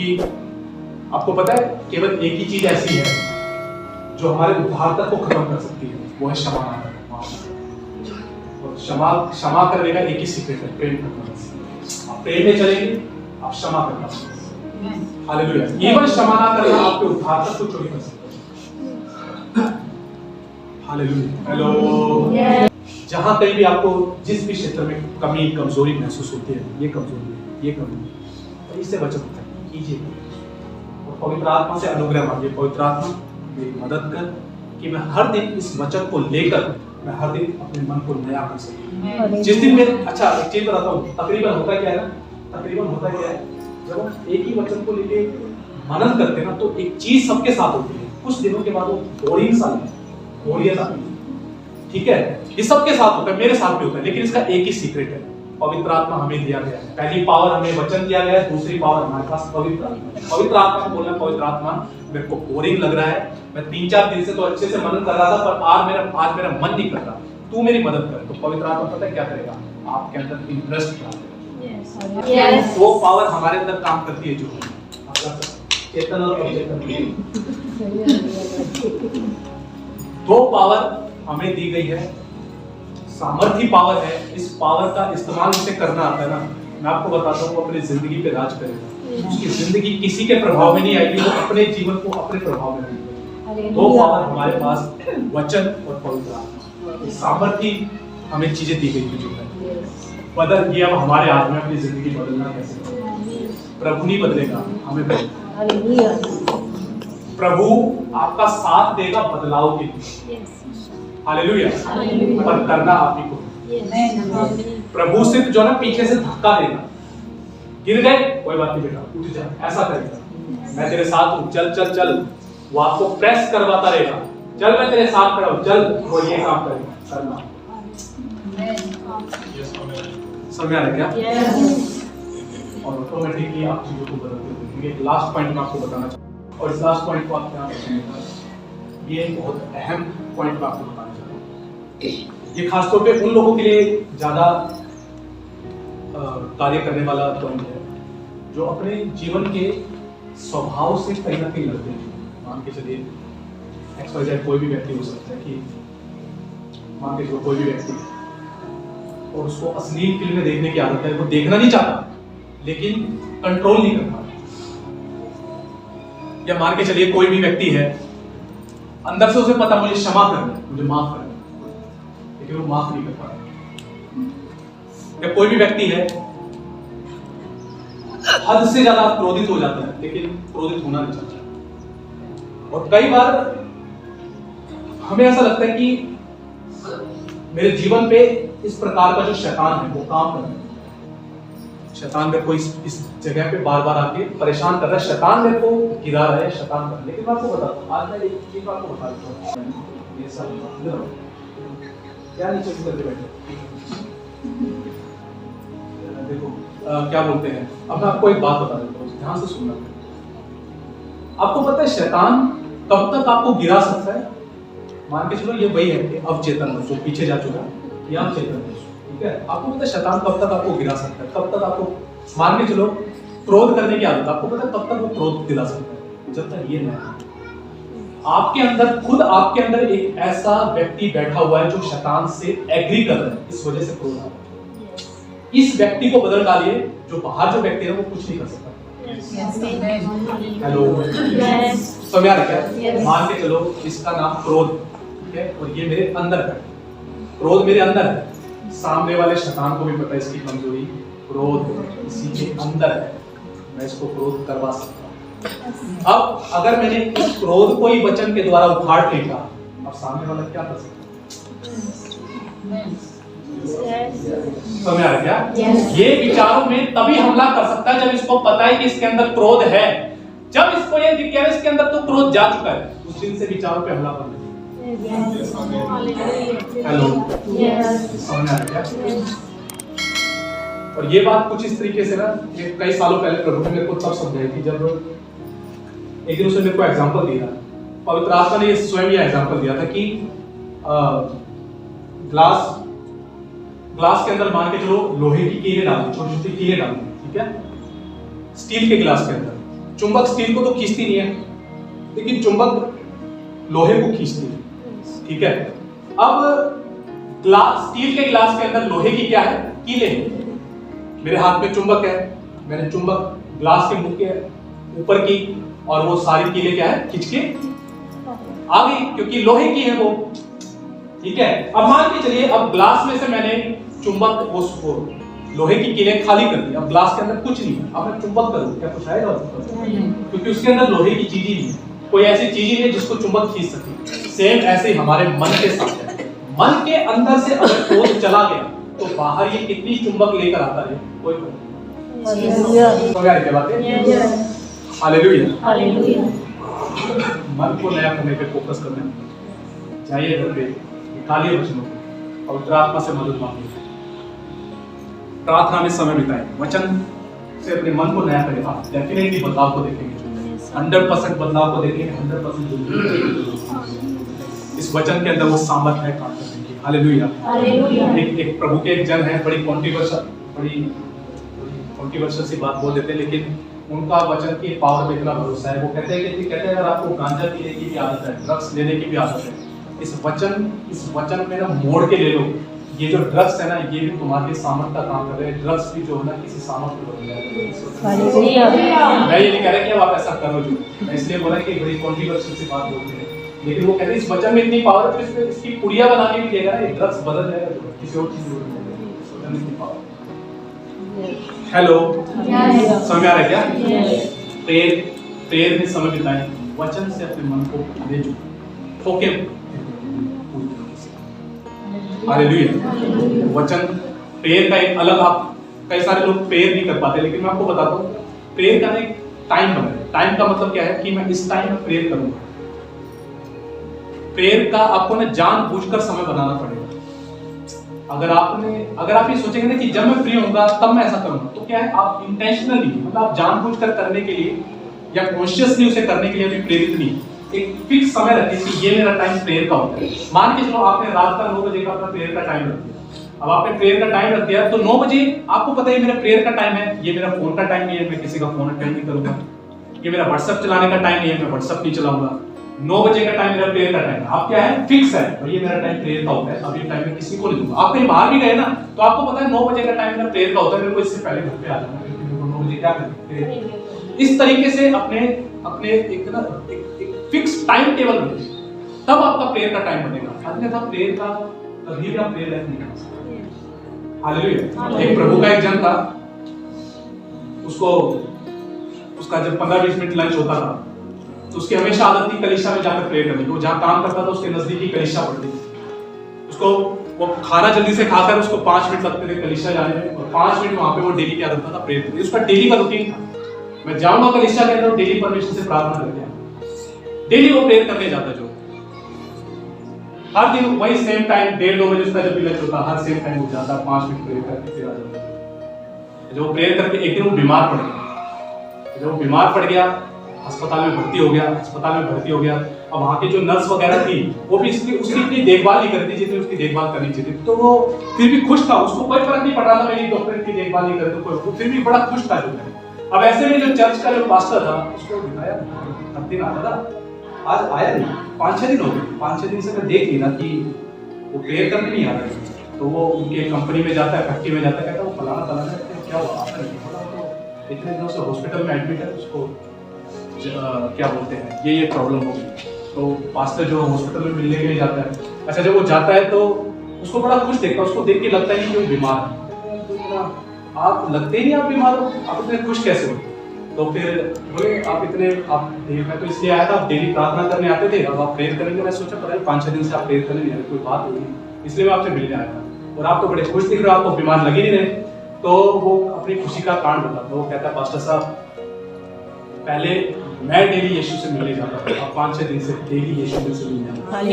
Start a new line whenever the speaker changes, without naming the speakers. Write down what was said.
क्योंकि आपको पता है केवल एक ही चीज ऐसी है जो हमारे उद्धारता को खत्म कर सकती है, वो है क्षमा करना। और क्षमा करने का एक ही सीक्रेट है, प्रेम करना। आप प्रेम में चलेंगे, आप क्षमा करना। हालेलुया। केवल क्षमा ना करना आपके उद्धारता को चोरी कर सकता है। हालेलुया। हेलो। जहां कहीं भी आपको जिस भी क्षेत्र में कमी कमजोरी महसूस होती है, ये कमजोरी है, ये कमी है, तो इससे बचत कीजिए और पवित्र आत्मा से अनुग्रह मांगिए। पवित्र आत्मा मेरी मदद कर कि मैं हर दिन इस वचन को लेकर मैं हर दिन अपने मन को नया कर सकूं। जिस दिन में अच्छा एक चीज बताता हूँ, तकरीबन होता क्या है ना, तकरीबन होता क्या है, जब हम एक ही वचन को लेके मनन करते हैं ना, तो एक चीज सबके साथ होती है, कुछ दिनों के बाद वो बोरिंग सा लगता है, बोरियत आती है। ठीक है, ये सबके साथ होता है, मेरे साथ भी होता है, लेकिन इसका एक ही सीक्रेट है, पवित्र आत्मा हमें दिया गया है। पहली पावर हमें वचन दिया गया है, दूसरी पावर हमारे पास पवित्र आत्मा। पवित्र आत्मा को बोलना, पवित्र आत्मा मेरे को बोरिंग लग रहा है, मैं 3-4 दिन से तो अच्छे से मनन कर रहा था, पर आज मेरा मन नहीं कर रहा, तू मेरी मदद कर। तो पवित्र आत्मा पता है क्या करेगा, आपके अंदर इंटरेस्ट डालेगा। वो पावर हमारे अंदर काम करती है, जो चेतन और अचेतन, दो पावर हमें दी गई है, सामर्थ्य पावर है। इस पावर का इस्तेमाल इसे करना आता है ना, मैं आपको बताता हूँ, अपनी जिंदगी पे राज करेगा। उसकी जिंदगी किसी के प्रभाव में नहीं आएगी, वो अपने जीवन को अपने प्रभाव में नहीं। दो पावर हमारे पास, वचन और पवित्र आत्मा। सामर्थ्य हमें चीजें दी गई, जो है बदल ये अब हमारे हाथ में, अपनी जिंदगी बदलना कैसे। प्रभु नहीं बदलेगा, हमें बदलेगा। प्रभु आपका साथ देगा बदलाव के लिए। हालेलुया। पर करना आप ही को। प्रभु सिर्फ जो ना पीछे से धक्का देगा, गिर गए कोई बात नहीं बेटा, उठ जा, ऐसा करेगा, मैं तेरे साथ हूं, चल चल चल। वो आपको प्रेस करवाता रहेगा, चल मैं तेरे साथ खड़ा हूं, चल, वो ये काम करेगा, करना। समझ आ रहा है क्या? और ऑटोमेटिकली आप चीजों को बदलते हो। एक लास्ट पॉइंट मैं आपको बताना चाहता हूं, और इस लास्ट पॉइंट को आप ध्यान रखिएगा, ये बहुत अहम पॉइंट मैं आपको बताना चाहता हूँ। ये खासतौर पे उन लोगों के लिए ज्यादा कार्य करने वाला पॉइंट है जो अपने जीवन के स्वभाव से कहीं ना कहीं लड़ते हैं। मान के चलिए XYZ कोई भी व्यक्ति हो सकता है, कि मान के चलो कोई भी व्यक्ति और उसको अश्लील फिल्में देखने की आदत है, वो देखना नहीं चाहता लेकिन कंट्रोल नहीं कर पा रहा। या मान के चलिए कोई भी व्यक्ति है, अंदर से उसे पता मुझे क्षमा करना है, मुझे माफ करना है, लेकिन वो माफ नहीं कर पा रहा। या कोई भी व्यक्ति है, हद से ज्यादा क्रोधित हो जाता है, लेकिन क्रोधित होना नहीं चाहता। और कई बार हमें ऐसा लगता है कि मेरे जीवन पे इस प्रकार का जो शैतान है वो काम कर रहा है। शैतान मेरे को इस जगह पे बार बार आके परेशान कर रहा है, शैतान मेरे को गिरा रहा है, शैतान कर। लेकिन मैं आपको बताता हूँ, आज मैं एक चीज आपको बता देता हूँ, ये सब क्या नीचे करके बैठे देखो क्या बोलते हैं। अब मैं आपको एक बात बता देता हूँ, ध्यान से सुनना। आपको पता है शैतान कब तक आपको गिरा सकता है? मान के चलो ये वही है कि अवचेतन जो पीछे जा चुका है, या अवचेतन, ठीक है। आपको पता है शैतान कब तक आपको गिरा सकता है, कब तक आपको, मान के चलो क्रोध करने की आदत, आपको पता है कब तक वो क्रोध दिला सकता है? जब तक ये नहीं आपके अंदर, खुद आपके अंदर एक ऐसा व्यक्ति बैठा हुआ है जो शैतान से एग्री कर रहा है, इस वजह से क्रोध आ रहा है। इस व्यक्ति को बदल डालिए, जो बाहर जो व्यक्ति है वो कुछ नहीं कर सकता। हेलो, समझ आ रहा है? मान के चलो इसका नाम क्रोध, ठीक है, और ये मेरे अंदर है, क्रोध मेरे अंदर है। सामने वाले शैतान को भी पता है इसकी कमजोरी क्रोध इसी के अंदर है, मैं इसको क्रोध करवा सकता हूँ। अब अगर मैंने इस क्रोध को ही वचन के द्वारा उखाड़ फेंका, अब सामने वाला क्या कर सकता है? समझ आ रहा क्या? ये विचारों में तभी हमला कर सकता है जब इसको पता है कि इसके अंदर क्रोध है। जब इसको ये दिख गया इसके अंदर तो क्रोध जा चुका है, उस दिन से विचारों पे हमला कर देगा। हेलो, समझ आ रहा क्या? और ये बात कुछ इस तरीके से ना, कई सालों पहले प्रभु ने मेरे को तब समझाई थी, जब एक दिन उसने मेरे को एग्जांपल दिया, पवित्र आत्मा ने स्वयं ये एग्जांपल दिया था कि ग्लास के अंदर मान के चलो लोहे की कीलें डालनी, छोटी छोटी कीलें डालनी, ठीक है, स्टील के गिलास के अंदर। चुंबक स्टील को तो खींचती नहीं है, लेकिन चुंबक लोहे को खींचती है, ठीक है। अब ग्लास, स्टील के ग्लास के अंदर लोहे की क्या है, कीले हैं। मेरे हाथ में चुंबक है, मैंने चुंबक ग्लास के मुंह के ऊपर की और वो सारी कीले क्या है, खींच के आ गई, क्योंकि लोहे की है वो, ठीक है। अब मान के चलिए, अब ग्लास में से मैंने चुंबक वो लोहे की कीलें खाली कर दी, अब ग्लास के अंदर कुछ नहीं है। अब मैं चुंबक करूं, क्या कुछ आएगा? क्योंकि उसके अंदर लोहे की चीज ही नहीं है, कोई ऐसी चीज ही नहीं जिसको चुंबक खींच सके। सेम ऐसे ही हमारे मन के साथ है, मन के अंदर से अगर फोर्स चला गया तो बाहर ये कितनी चुंबक लेकर आता है, कोई हालेलुया। मन को नया करने पे फोकस करना, जाइए घर पे, निकालिए वचनों को और प्रार्थना से मदद मांगिए, प्रार्थना में समय बिताएं, वचन से अपने मन को नया करें, आप डेफिनेटली बदलाव को देखेंगे, 100% बदलाव को देखेंगे, 100% इस वचन के अंदर वो सामर्थ है काम करने की। हालेलुया। एक प्रभु के एक जन है, बड़ी कॉन्ट्रोवर्शियल सी बात बोल देते हैं, लेकिन उनका वचन की पावर पे इतना भरोसा है। वो कहते हैं अगर आपको गांजा पीने की भी आदत है, ड्रग्स लेने की भी आदत है, इस वचन में ना मोड़ के ले लो। ये जो ड्रग्स है ना, ये भी तुम्हारे सामर्थ का काम कर रहे हैं। ड्रग्स भी जो है ना, किसी सामर्थ को बदल जाएगा। मैं ये नहीं कह रहा कि अब आप ऐसा करो, जो मैं इसलिए बोला कि बड़ी कॉन्ट्रोवर्शियल सी बात बोलते हैं, लेकिन वो कहते हैं इस वचन में इतनी पावर है, तो इसमें इसकी पुड़िया बना के भी देगा ना, ये ड्रग्स बदल जाएगा, किसी और चीज बदल जाएगा, इस वचन में इतनी पावर। हेलो, समझ आ रहा है क्या? प्रेयर में समय बिताएं, वचन से अपने मन को ले जो ठोके। हालेलुया। वचन प्रेयर का एक अलग, आप कई सारे लोग प्रेयर नहीं कर पाते, लेकिन मैं आपको बताता हूँ प्रेयर का एक टाइम बना है। टाइम का मतलब क्या है कि मैं इस टाइम में प्रेयर करूंगा। प्रेयर का आपको ना जानबूझकर समय बनाना पड़ेगा। अगर आप ये सोचेंगे ना कि जब मैं फ्री होऊंगा तब मैं ऐसा करूंगा, तो क्या है, आप इंटेंशनली, मतलब आप जानबूझकर करने के लिए या कॉन्शियसली उसे करने के लिए भी प्रेरित नहीं, एक फिक्स समय रखिए कि ये मेरा टाइम प्रेयर का होता है। मान के चलो आपने रात का 9 बजे का अपना प्रेयर का टाइम रख दिया। अब आपने प्रेयर का टाइम रख दिया तो 9 बजे आपको पता है मेरा प्रेयर का टाइम है, ये मेरा फोन का टाइम नहीं है, मैं किसी का फोन अटेंड नहीं करूंगा। ये मेरा व्हाट्सएप चलाने का टाइम नहीं है, मैं व्हाट्सएप नहीं चलाऊंगा। 9 बजे का टाइम मेरा प्रेयर का टाइम है। आप क्या है, फिक्स है, और ये मेरा टाइम प्रेयर का होता है, अब ये टाइम मैं किसी को नहीं दूंगा। आप कहीं बाहर भी गए ना, तो आपको पता है 9 बजे का टाइम मेरा प्रेयर का होता है, मेरे को इससे पहले घर पे आ जाना, क्योंकि मेरे को 9 बजे क्या करना। इस तरीके से अपने एक ना एक फिक्स टाइम टेबल रखिए, तब आपका प्रेयर का टाइम बनेगा। अन्यथा प्रेयर का कभी भी आप प्रेयर लाइफ नहीं कर सकते। हालेलुया। एक प्रभु का एक जन था, उसका जब 15-20 मिनट लंच होता था तो उसकी हमेशा आदत थी कलीसिया में जाकर प्रेयर करने की। वो जहाँ काम करता था उसके नजदीकी कलीसिया पड़ती थी, उसको वो खाना जल्दी से खाकर उसको 5 मिनट लगते थे कलीसिया जाने में, और 5 मिनट वहां पे वो डेली क्या करता था, प्रेयर करता था। उसका डेली का रूटीन था, मैं जाऊंगा कलीसिया के अंदर, डेली परमेश्वर से प्रार्थना करके आऊंगा। डेली वो प्रेयर करने जाता, जो हर दिन वही सेम टाइम 1:30-2 बजे उसका जब भी लंच होता, हर सेम टाइम उठ जाता, 5 मिनट प्रेयर करके फिर आ जाता। जब वो प्रेयर करके एक दिन वो बीमार पड़ गया। जब वो बीमार पड़ गया, अस्पताल में भर्ती हो गया। अब वहाँ के जो नर्स वगैरह थी, वो भी उसकी इतनी देखभाल नहीं करती जितनी उसकी देखभाल करनी चाहिए। तो वो फिर भी खुश था, उसको कोई फर्क नहीं पड़ रहा था मेरी डॉक्टर की देखभाल नहीं करे तो कोई, वो फिर भी बड़ा खुश था। अब ऐसे में जो चर्च का जो पास्टर था, उसको दिखाया, हर दिन आता था, आज आया नहीं, 5-6 दिन हो गए। 5-6 दिन से मैं देख नहीं रहा कि वो प्रेयर करने नहीं आ रहा। तो वो उनके कंपनी में जाता है, फैक्ट्री में जाता है, कहता है वो फलाना क्या हुआ, आता नहीं, तो इतने दिनों से हॉस्पिटल में एडमिट है, उसको क्या बोलते हैं, ये प्रॉब्लम हो गई। तो पास्टर जो हॉस्पिटल में मिलने के लिए जाता है, अच्छा जब वो जाता है तो उसको बड़ा खुश देखता है, उसको देख के लगता है कि वो बीमार है। आप लगते ही नहीं आप बीमार हो, आप इतने खुश कैसे हो? तो फिर बोले मैं तो इसलिए आया था, आप डेली प्रार्थना करने आते थे, अब आप प्रेयर करेंगे। मैं सोचा पता है 5-6 दिन से आप प्रेयर करने नहीं आ रहे, कोई बात होगी, इसलिए मैं आपसे मिलने आया था, और आप तो बड़े खुश दिख रहे हो, आपको बीमार लगे नहीं रहे। तो वो अपनी खुशी का कारण बताता, तो वो कहता है पास्टर साहब, पहले मैं डेली यीशु से मिलने जाता था, अब 5-6 दिन से डेली यीशु से मिलने जाता हूं।